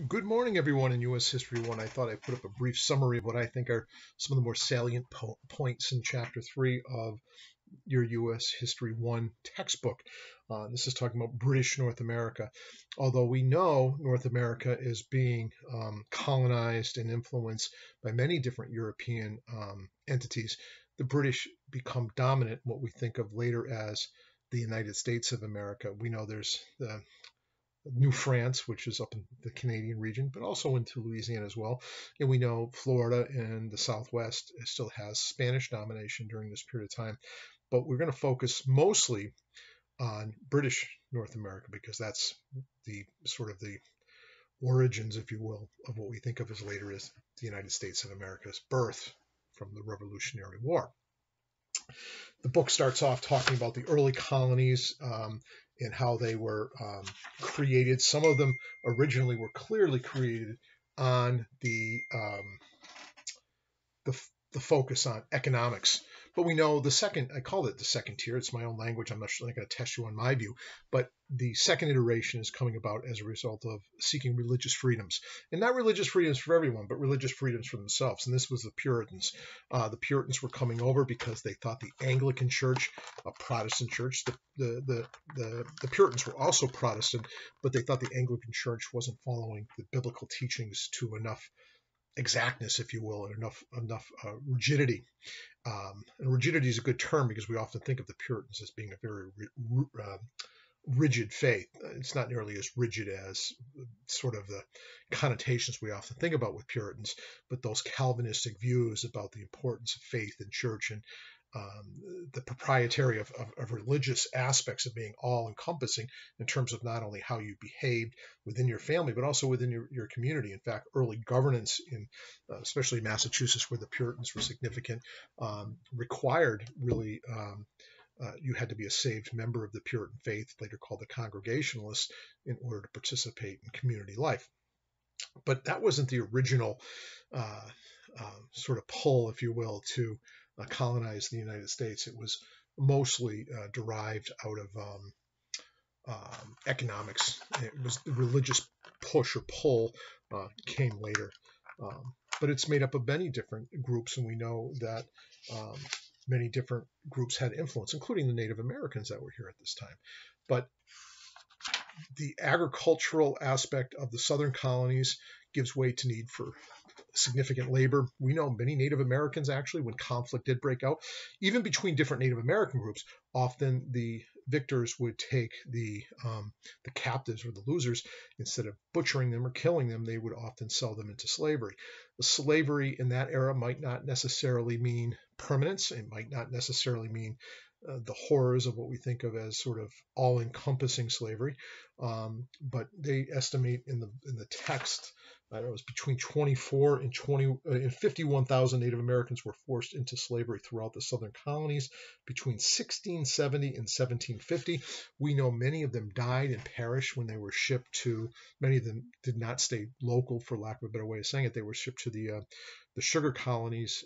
Good morning, everyone. In U.S. History 1, I thought I'd put up a brief summary of what I think are some of the more salient points in Chapter 3 of your U.S. History 1 textbook. This is talking about British North America. Although we know North America is being colonized and influenced by many different European entities, the British become dominant, what we think of later as the United States of America. We know there's the New France, which is up in the Canadian region, but also into Louisiana as well. And we know Florida and the Southwest still has Spanish domination during this period of time. But we're going to focus mostly on British North America because that's the sort of the origins, if you will, of what we think of as later as the United States of America's birth from the Revolutionary War. The book starts off talking about the early colonies and how they were created. Some of them originally were clearly created on the focus on economics. But we know the second, I call it the second tier, it's my own language, I'm not going to test you on my view, but the second iteration is coming about as a result of seeking religious freedoms. And not religious freedoms for everyone, but religious freedoms for themselves. And this was the Puritans. The Puritans were coming over because they thought the Anglican Church, a Protestant church, the Puritans were also Protestant, but they thought the Anglican Church wasn't following the biblical teachings to enough exactness, if you will, and enough rigidity. And rigidity is a good term because we often think of the Puritans as being a very rigid faith. It's not nearly as rigid as sort of the connotations we often think about with Puritans, but those Calvinistic views about the importance of faith in church and the proprietary of religious aspects of being all-encompassing in terms of not only how you behaved within your family, but also within your community. In fact, early governance in especially Massachusetts, where the Puritans were significant, required really you had to be a saved member of the Puritan faith, later called the Congregationalists, in order to participate in community life. But that wasn't the original sort of pull, if you will, to colonize the United States. It was mostly derived out of economics. It was the religious push or pull came later. But it's made up of many different groups, and we know that many different groups had influence, including the Native Americans that were here at this time. But the agricultural aspect of the southern colonies gives way to need for significant labor. We know many Native Americans, actually, when conflict did break out, even between different Native American groups, often the victors would take the captives or the losers, instead of butchering them or killing them, they would often sell them into slavery. The slavery in that era might not necessarily mean permanence. It might not necessarily mean the horrors of what we think of as sort of all-encompassing slavery, but they estimate in the text it was between 24 and 51,000 Native Americans were forced into slavery throughout the southern colonies between 1670 and 1750. We know many of them died and perished when they were shipped to. Many of them did not stay local, for lack of a better way of saying it. They were shipped to the sugar colonies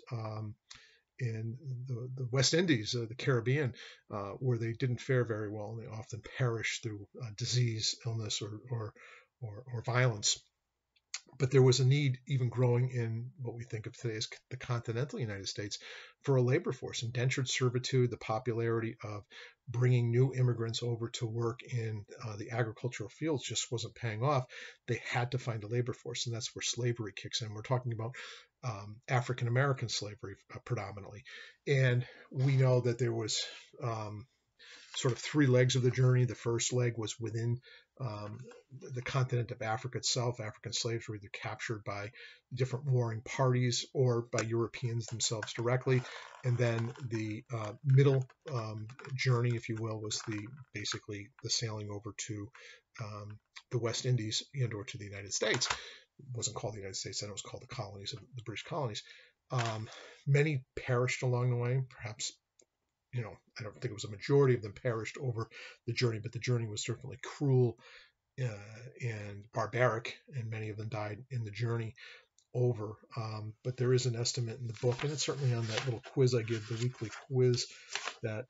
in the West Indies, the Caribbean, where they didn't fare very well. They often perished through disease, illness, or violence. But there was a need, even growing in what we think of today as the continental United States, for a labor force. Indentured servitude, the popularity of bringing new immigrants over to work in the agricultural fields just wasn't paying off. They had to find a labor force, and that's where slavery kicks in. We're talking about African American slavery predominantly. And we know that there was sort of three legs of the journey. The first leg was within the continent of Africa itself. African slaves were either captured by different warring parties or by Europeans themselves directly. And then the middle journey, if you will, was basically the sailing over to the West Indies and or to the United States. It wasn't called the United States then, it was called the colonies, the British colonies. Many perished along the way, perhaps. I don't think it was a majority of them perished over the journey, but the journey was certainly cruel and barbaric, and many of them died in the journey over. But there is an estimate in the book, and it's certainly on that little quiz I give, the weekly quiz, that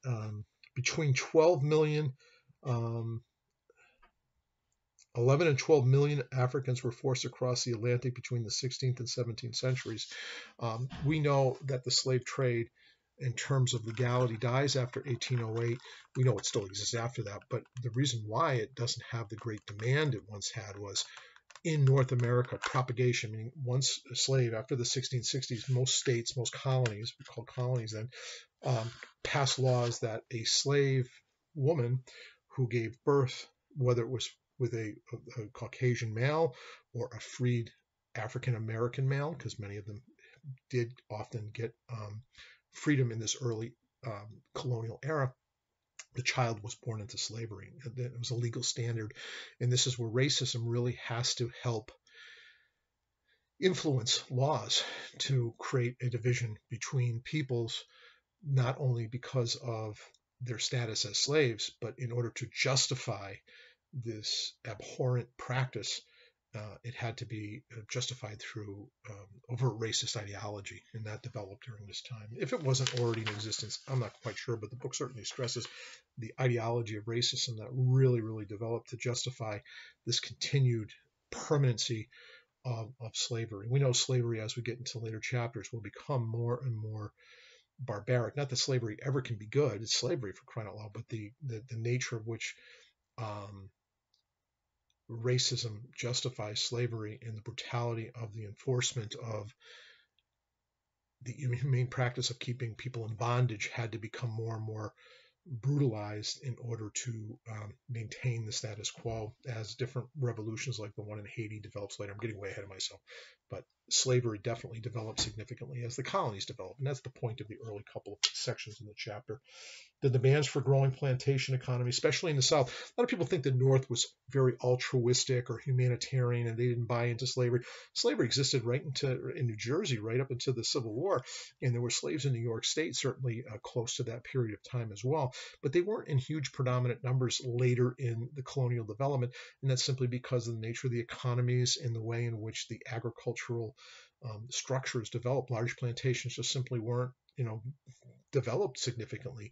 between 12 million 11 and 12 million Africans were forced across the Atlantic between the 16th and 17th centuries. We know that the slave trade, in terms of legality, dies after 1808. We know it still exists after that, but the reason why it doesn't have the great demand it once had was in North America, propagation, meaning once a slave, after the 1660s, most states, most colonies, we called colonies then, passed laws that a slave woman who gave birth, whether it was with a Caucasian male or a freed African American male, because many of them did often get freedom in this early colonial era, the child was born into slavery. It was a legal standard. And this is where racism really has to help influence laws to create a division between peoples, not only because of their status as slaves, but in order to justify this abhorrent practice, it had to be justified through overt racist ideology, and that developed during this time. If it wasn't already in existence, I'm not quite sure, but the book certainly stresses the ideology of racism that really, really developed to justify this continued permanency of slavery. We know slavery, as we get into later chapters, will become more and more barbaric. Not that slavery ever can be good; it's slavery for crying out loud. But the nature of which racism justifies slavery and the brutality of the enforcement of the inhumane practice of keeping people in bondage had to become more and more brutalized in order to maintain the status quo as different revolutions like the one in Haiti develops later. I'm getting way ahead of myself, but slavery definitely developed significantly as the colonies developed, and that's the point of the early couple of sections in the chapter. The demands for growing plantation economy, especially in the South. A lot of people think the North was very altruistic or humanitarian and they didn't buy into slavery. Slavery existed in New Jersey right up until the Civil War, and there were slaves in New York State, certainly close to that period of time as well. But they weren't in huge predominant numbers later in the colonial development, and that's simply because of the nature of the economies and the way in which the agricultural structures developed. Large plantations just simply weren't, developed significantly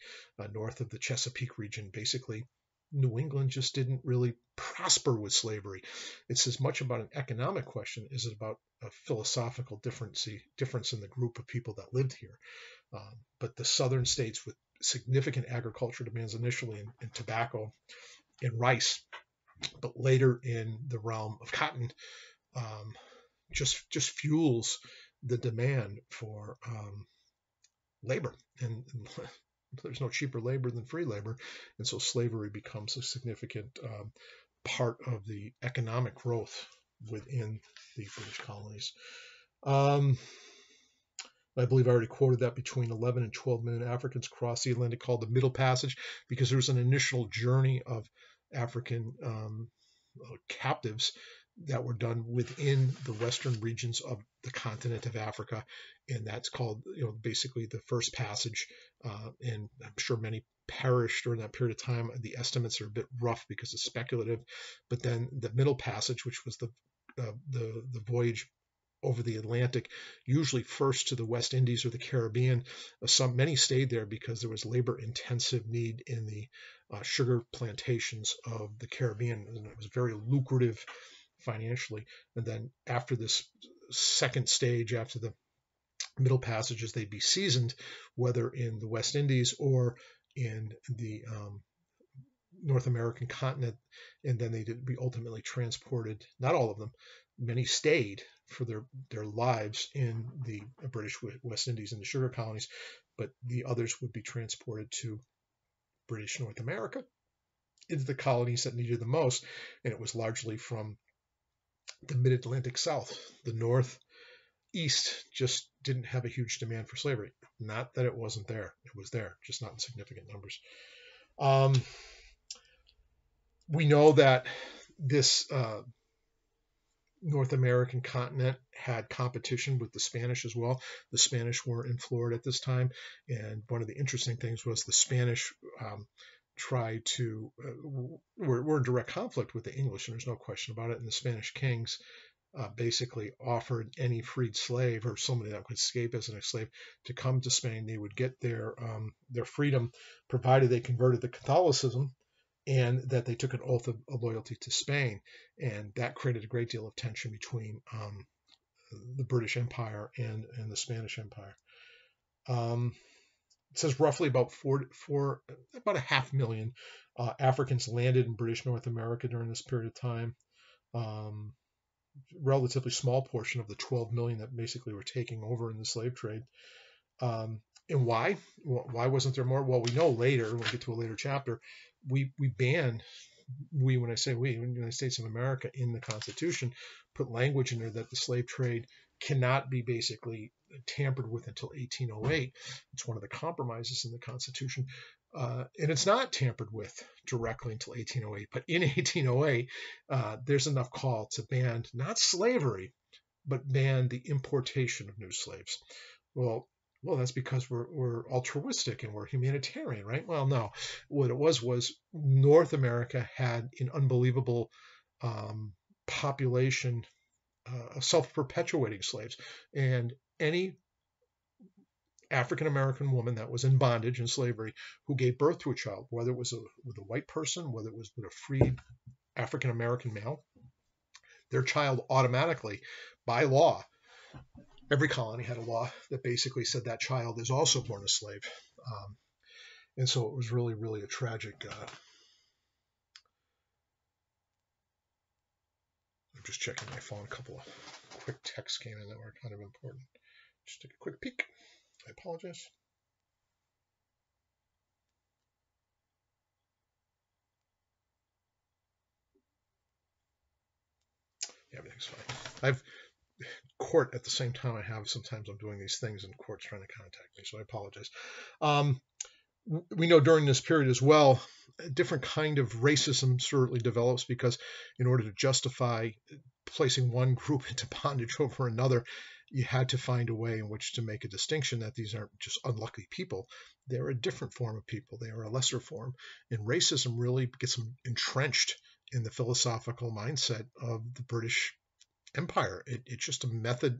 north of the Chesapeake region. Basically, New England just didn't really prosper with slavery. It's as much about an economic question as it about a philosophical difference in the group of people that lived here. But the southern states with significant agriculture demands initially in tobacco and rice, but later in the realm of cotton, just fuels the demand for labor, and there's no cheaper labor than free labor, and so slavery becomes a significant part of the economic growth within the British colonies. I believe I already quoted that between 11 and 12 million Africans crossed the Atlantic, called the Middle Passage, because there was an initial journey of African captives that were done within the western regions of the continent of Africa, and that's called, basically the first passage. And I'm sure many perished during that period of time. The estimates are a bit rough because it's speculative, but then the Middle Passage, which was the voyage over the Atlantic, usually first to the West Indies or the Caribbean. Many stayed there because there was labor-intensive need in the sugar plantations of the Caribbean, and it was very lucrative financially. And then after this second stage, after the Middle Passages, they'd be seasoned, whether in the West Indies or in the North American continent, and then they'd be ultimately transported. Not all of them, many stayed for their lives in the British West Indies and the sugar colonies, but the others would be transported to British North America, into the colonies that needed the most, and it was largely from the mid-Atlantic South. The Northeast just didn't have a huge demand for slavery. Not that it wasn't there. It was there, just not in significant numbers. We know that this North American continent had competition with the Spanish as well. The Spanish were in Florida at this time, and one of the interesting things was the Spanish tried to were in direct conflict with the English, and there's no question about it. And the Spanish kings basically offered any freed slave or somebody that could escape as an slave to come to Spain. They would get their freedom provided they converted to Catholicism, and that they took an oath of loyalty to Spain, and that created a great deal of tension between the British Empire and the Spanish Empire. It says roughly about about a 500,000 Africans landed in British North America during this period of time. Relatively small portion of the 12 million that basically were taking over in the slave trade. And why? Why wasn't there more? Well, we know later, we'll get to a later chapter, we banned, when I say we, in the United States of America, in the Constitution, put language in there that the slave trade cannot be basically tampered with until 1808. It's one of the compromises in the Constitution. And it's not tampered with directly until 1808. But in 1808, there's enough call to ban not slavery, but ban the importation of new slaves. Well, that's because we're altruistic and we're humanitarian, right? Well, no. What it was North America had an unbelievable population of self-perpetuating slaves. And any African American woman that was in bondage in slavery who gave birth to a child, whether it was with a white person, whether it was with a freed African American male, their child automatically, by law, every colony had a law that basically said that child is also born a slave. And so it was really, really a tragic. I'm just checking my phone. A couple of quick texts came in that were kind of important. Just take a quick peek. I apologize. Yeah, everything's fine. I've court at the same time sometimes I'm doing these things and court's trying to contact me, so I apologize. We know during this period as well, a different kind of racism certainly develops, because in order to justify placing one group into bondage over another, you had to find a way in which to make a distinction that these aren't just unlucky people. They're a different form of people. They are a lesser form. And racism really gets entrenched in the philosophical mindset of the British Empire. It's just a method,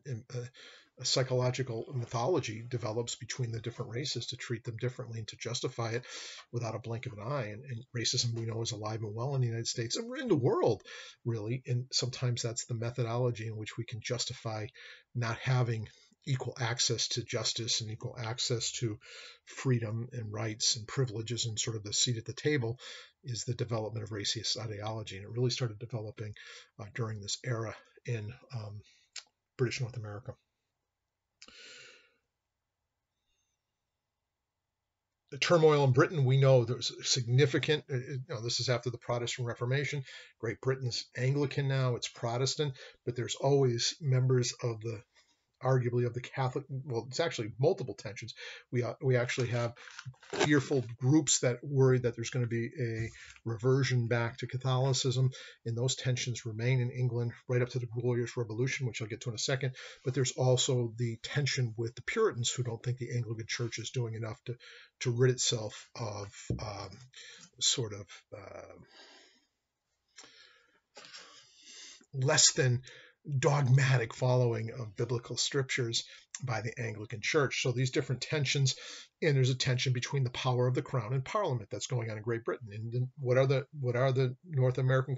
a psychological mythology develops between the different races to treat them differently and to justify it without a blink of an eye. And racism, we know, is alive and well in the United States and in the world, really. And sometimes that's the methodology in which we can justify not having equal access to justice and equal access to freedom and rights and privileges and sort of the seat at the table, is the development of racist ideology. And it really started developing during this era in British North America. The turmoil in Britain, we know there's significant, this is after the Protestant Reformation. Great Britain's Anglican now, it's Protestant, but there's always members of the, arguably of the Catholic, well, it's actually multiple tensions. We actually have fearful groups that worry that there's going to be a reversion back to Catholicism, and those tensions remain in England right up to the Glorious Revolution, which I'll get to in a second. But there's also the tension with the Puritans, who don't think the Anglican Church is doing enough to rid itself of less than dogmatic following of biblical scriptures by the Anglican Church. So these different tensions, and there's a tension between the power of the crown and parliament that's going on in Great Britain. And what are the North American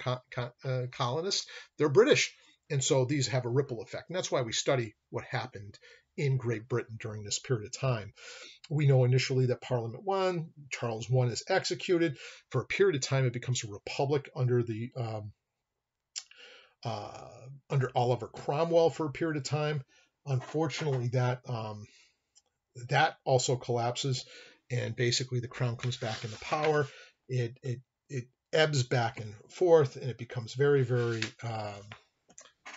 colonists? They're British. And so these have a ripple effect. And that's why we study what happened in Great Britain during this period of time. We know initially that Parliament won, Charles I is executed. For a period of time, it becomes a republic under Oliver Cromwell for a period of time. Unfortunately, that also collapses, and basically the crown comes back into power. It ebbs back and forth, and it becomes very, very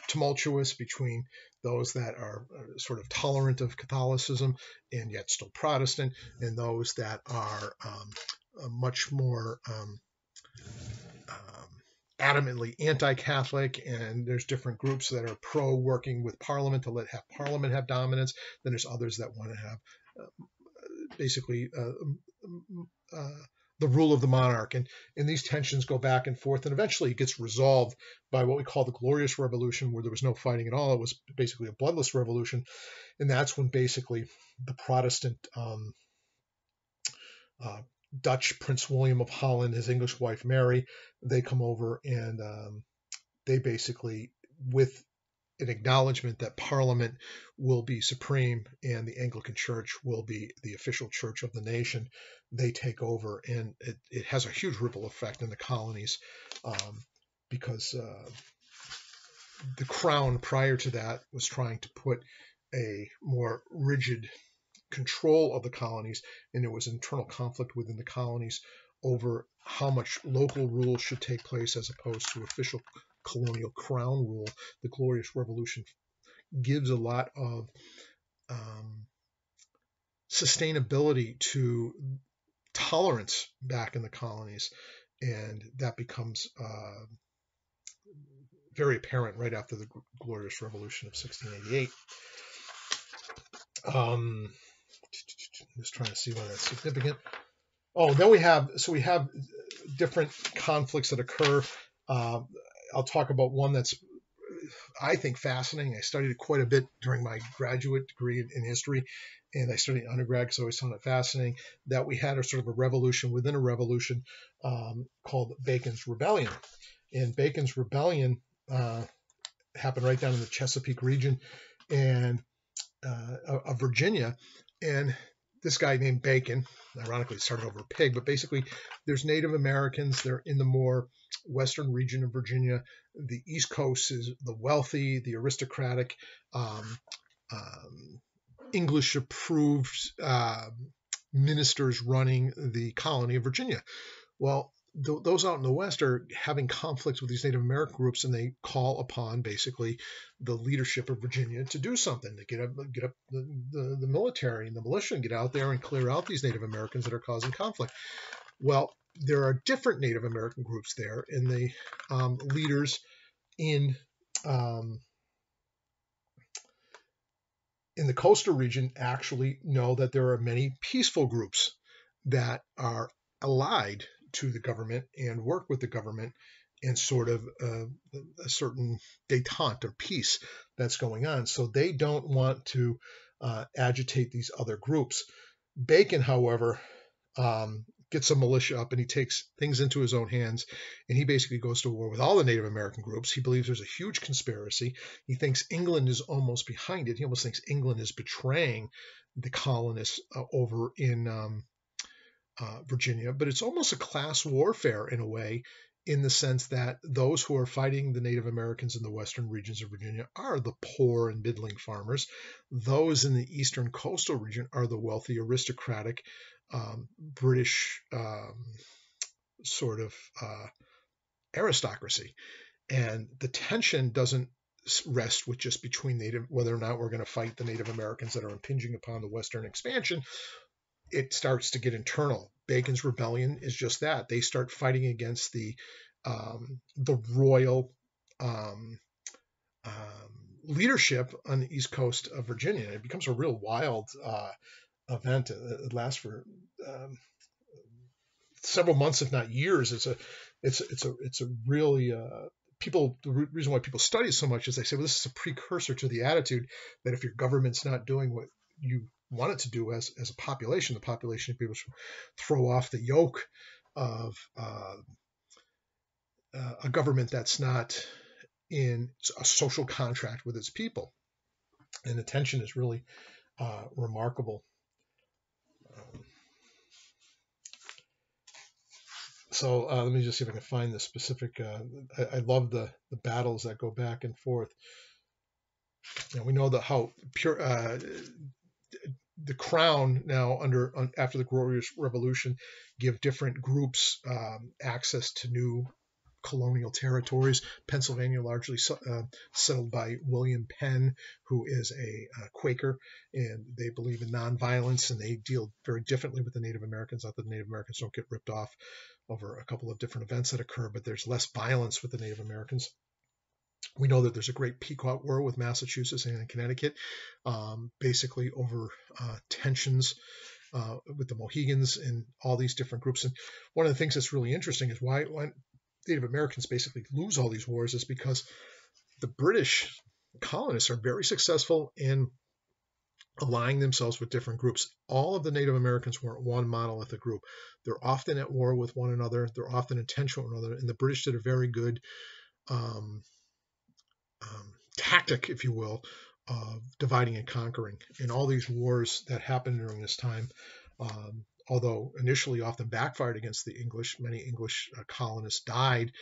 tumultuous between those that are sort of tolerant of Catholicism and yet still Protestant, and those that are much more adamantly anti-Catholic. And there's different groups that are pro working with Parliament to have Parliament have dominance. Then there's others that want to have basically the rule of the monarch. And these tensions go back and forth, and eventually it gets resolved by what we call the Glorious Revolution, where there was no fighting at all. It was basically a bloodless revolution. And that's when basically the Protestant Dutch Prince William of Holland, his English wife Mary, they come over and they basically, with an acknowledgement that Parliament will be supreme and the Anglican Church will be the official church of the nation, they take over, and it has a huge ripple effect in the colonies, because the crown prior to that was trying to put a more rigid control of the colonies, and there was internal conflict within the colonies over how much local rule should take place as opposed to official colonial crown rule. The Glorious Revolution gives a lot of sustainability to tolerance back in the colonies, and that becomes very apparent right after the Glorious Revolution of 1688. Just trying to see why that's significant. Oh, then we have different conflicts that occur. I'll talk about one that's, I think, fascinating. I studied it quite a bit during my graduate degree in history, and I studied undergrad because I always found it fascinating that we had a sort of a revolution within a revolution, called Bacon's Rebellion. And Bacon's Rebellion happened right down in the Chesapeake region and of Virginia. And this guy named Bacon, ironically, started over a pig, but basically there's Native Americans. They're in the more western region of Virginia. The East Coast is the wealthy, the aristocratic, English-approved ministers running the colony of Virginia. Well, those out in the West are having conflicts with these Native American groups, and they call upon basically the leadership of Virginia to do something, to get up the military and the militia and get out there and clear out these Native Americans that are causing conflict. Well, there are different Native American groups there, and the leaders in the coastal region actually know that there are many peaceful groups that are allied to the government and work with the government in sort of a certain détente or peace that's going on. So they don't want to agitate these other groups. Bacon, however, gets a militia up, and he takes things into his own hands, and he basically goes to war with all the Native American groups. He believes there's a huge conspiracy. He thinks England is almost behind it. He almost thinks England is betraying the colonists over in Virginia, but it's almost a class warfare in a way, in the sense that those who are fighting the Native Americans in the western regions of Virginia are the poor and middling farmers. Those in the eastern coastal region are the wealthy, aristocratic, British sort of aristocracy. And the tension doesn't rest with just between whether or not we're going to fight the Native Americans that are impinging upon the western expansion. It starts to get internal. Bacon's Rebellion is just that. They start fighting against the royal leadership on the east coast of Virginia. It becomes a real wild event. It lasts for several months, if not years. It's a really people. The reason why people study it so much is they say, well, this is a precursor to the attitude that if your government's not doing what you want it to do as a population, the population should be able to throw off the yoke of a government that's not in a social contract with its people. And the tension is really remarkable. So let me just see if I can find the specific. I love the battles that go back and forth. And we know that how pure the crown now after the Glorious Revolution give different groups access to new colonial territories. Pennsylvania largely settled by William Penn, who is a Quaker, and they believe in nonviolence, and they deal very differently with the Native Americans. Not that the Native Americans don't get ripped off over a couple of different events that occur, but there's less violence with the Native Americans. We know that there's a great Pequot War with Massachusetts and Connecticut, basically over tensions with the Mohegans and all these different groups. And one of the things that's really interesting is why Native Americans basically lose all these wars is because the British colonists are very successful in aligning themselves with different groups. All of the Native Americans weren't one monolithic group. They're often at war with one another. They're often in tension with one another. And the British did a very good um, tactic, if you will, of dividing and conquering. In all these wars that happened during this time, although initially often backfired against the English, many English colonists died.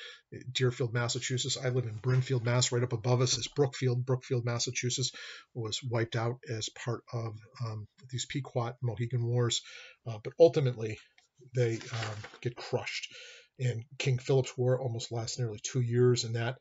Deerfield, Massachusetts. I live in Brimfield, Mass. Right up above us is Brookfield. Brookfield, Massachusetts was wiped out as part of these Pequot Mohegan Wars. But ultimately, they get crushed. And King Philip's War almost lasts nearly 2 years, and that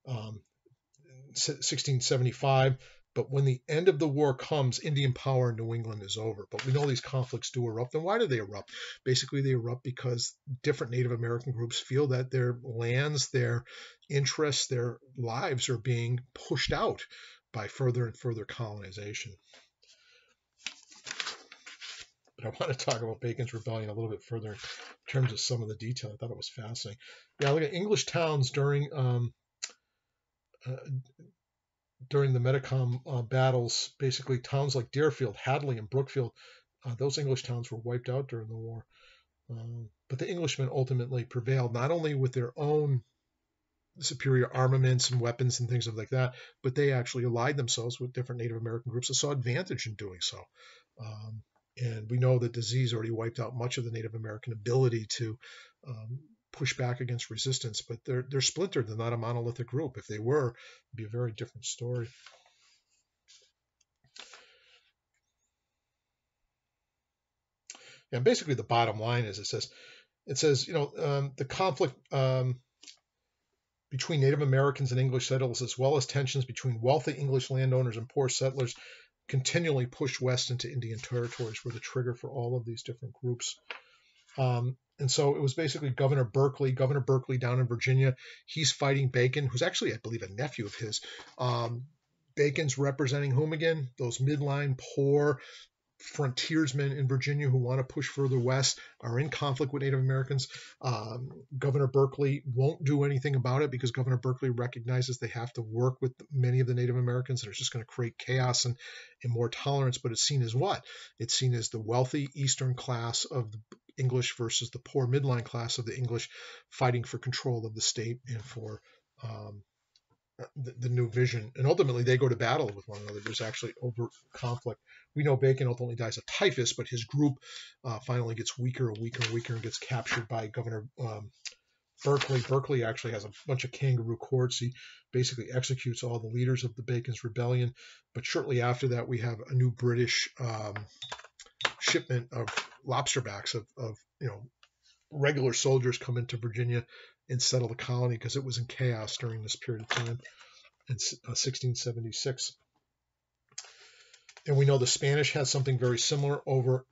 1675. But when the end of the war comes, Indian power in New England is over. But we know these conflicts do erupt. And why do they erupt? Basically, they erupt because different Native American groups feel that their lands, their interests, their lives are being pushed out by further and further colonization. But I want to talk about Bacon's Rebellion a little bit further in terms of some of the detail. I thought it was fascinating. Yeah, look at English towns during the Metacom battles. Basically, towns like Deerfield, Hadley, and Brookfield, those English towns were wiped out during the war. But the Englishmen ultimately prevailed, not only with their own superior armaments and weapons and things like that, but they actually allied themselves with different Native American groups and saw advantage in doing so. And we know that disease already wiped out much of the Native American ability to push back against resistance, but they're splintered. They're not a monolithic group. If they were, it'd be a very different story. And basically, the bottom line is it says the conflict between Native Americans and English settlers, as well as tensions between wealthy English landowners and poor settlers, continually pushed west into Indian territories, were the trigger for all of these different groups. And so it was basically Governor Berkeley down in Virginia. He's fighting Bacon, who's actually, I believe, a nephew of his. Bacon's representing whom again? Those midline, poor frontiersmen in Virginia who want to push further west, are in conflict with Native Americans. Governor Berkeley won't do anything about it because Governor Berkeley recognizes they have to work with many of the Native Americans, and it's just going to create chaos and more tolerance. But it's seen as what? It's seen as the wealthy eastern class of the English versus the poor midline class of the English fighting for control of the state and for the new vision. And ultimately they go to battle with one another. There's actually overt conflict. We know Bacon ultimately dies of typhus, but his group finally gets weaker and gets captured by Governor Berkeley. Berkeley actually has a bunch of kangaroo courts. He basically executes all the leaders of the Bacon's Rebellion. But shortly after that, we have a new British shipment of lobsterbacks of regular soldiers come into Virginia and settle the colony because it was in chaos during this period of time in 1676. And we know the Spanish had something very similar over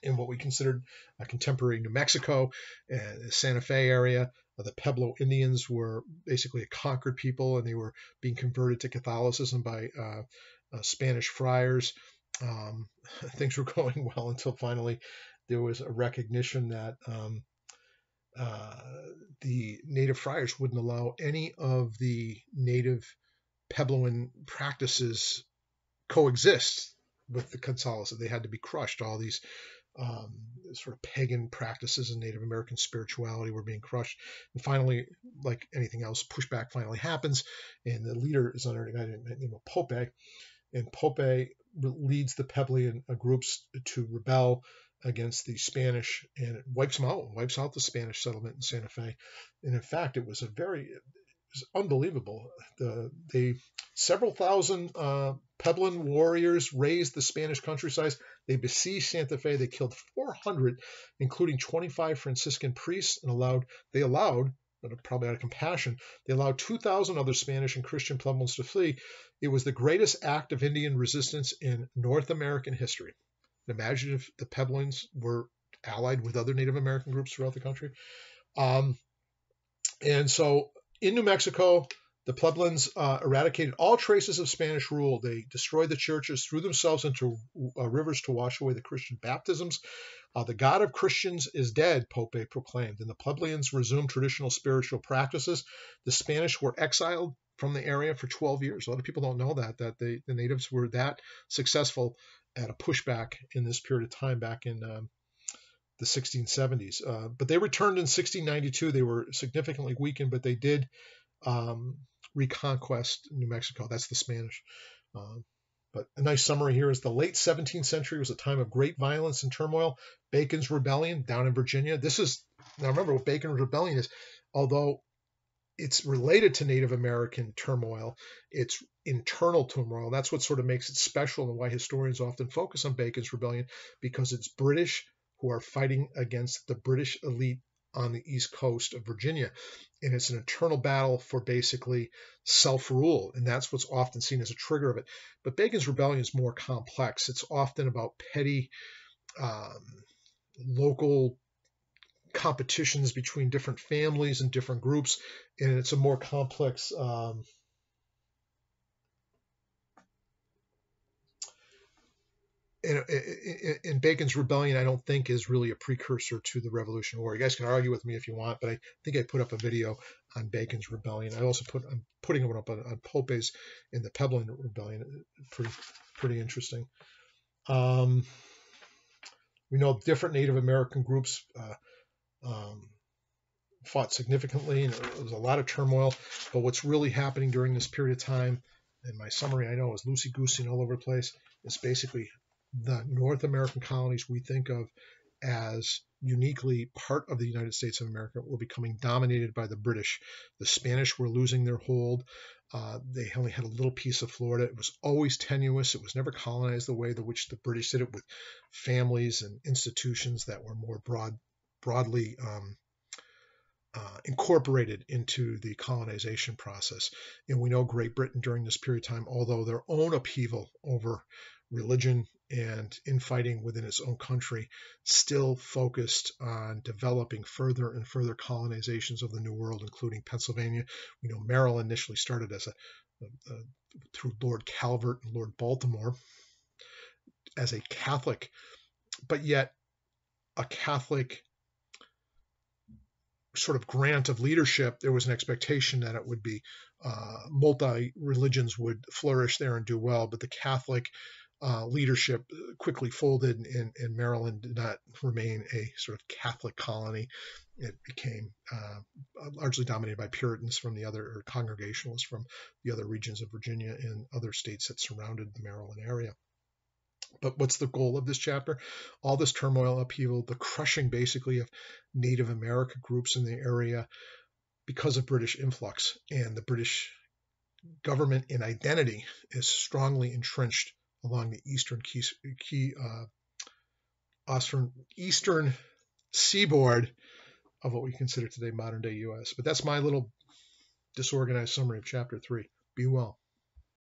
in what we considered contemporary New Mexico and the Santa Fe area. The Pueblo Indians were basically a conquered people, and they were being converted to Catholicism by Spanish friars. Things were going well until finally there was a recognition that the native friars wouldn't allow any of the native Puebloan practices coexist with the Catholicism. They had to be crushed. All these sort of pagan practices and Native American spirituality were being crushed. And finally, like anything else, pushback finally happens, and the leader is under a guy named Pope. And Pope leads the Puebloan groups to rebel against the Spanish, and it wipes out the Spanish settlement in Santa Fe. And in fact, it was unbelievable. Several thousand Puebloan warriors raised the Spanish countryside. They besieged Santa Fe. They killed 400, including 25 Franciscan priests, and they allowed, but probably out of compassion, they allowed 2,000 other Spanish and Christian Puebloans to flee. It was the greatest act of Indian resistance in North American history. Imagine if the Puebloans were allied with other Native American groups throughout the country. And so in New Mexico, the Puebloans eradicated all traces of Spanish rule. They destroyed the churches, threw themselves into rivers to wash away the Christian baptisms. The God of Christians is dead, Pope proclaimed, and the Puebloans resumed traditional spiritual practices. The Spanish were exiled from the area for 12 years. A lot of people don't know that the natives were that successful at a pushback in this period of time back in the 1670s. But they returned in 1692. They were significantly weakened, but they did reconquest New Mexico. That's the Spanish. But a nice summary here is the late 17th century was a time of great violence and turmoil. Bacon's Rebellion down in Virginia. Now remember what Bacon's Rebellion is. Although it's related to Native American turmoil, it's internal turmoil. That's what sort of makes it special and why historians often focus on Bacon's Rebellion, because it's British who are fighting against the British elite on the east coast of Virginia. And it's an internal battle for basically self-rule. And that's what's often seen as a trigger of it. But Bacon's Rebellion is more complex. It's often about petty local competitions between different families and different groups. And it's a more complex in Bacon's Rebellion, I don't think is really a precursor to the Revolutionary War. You guys can argue with me if you want, but I think I put up a video on Bacon's Rebellion. I'm putting it up on Pope's in the Pebblein Rebellion. Pretty interesting. We know different Native American groups fought significantly, and there was a lot of turmoil. But what's really happening during this period of time, and my summary I know is loosey-goosey and all over the place, is basically the North American colonies we think of as uniquely part of the United States of America were becoming dominated by the British. The Spanish were losing their hold. They only had a little piece of Florida. It was always tenuous. It was never colonized the way in which the British did it, with families and institutions that were more broadly incorporated into the colonization process. And we know Great Britain during this period of time, although their own upheaval over religion and infighting within its own country, still focused on developing further and further colonizations of the New World, including Pennsylvania. We know Maryland initially started as through Lord Calvert and Lord Baltimore as a Catholic, but yet a Catholic sort of grant of leadership. There was an expectation that it would be multi-religions would flourish there and do well, but the Catholic leadership quickly folded, and Maryland did not remain a sort of Catholic colony. It became largely dominated by Puritans from the other, or Congregationalists from the other regions of Virginia and other states that surrounded the Maryland area. But what's the goal of this chapter? All this turmoil, upheaval, the crushing basically of Native American groups in the area because of British influx, and the British government and identity is strongly entrenched along the eastern seaboard of what we consider today modern day U.S. But that's my little disorganized summary of chapter 3. Be well.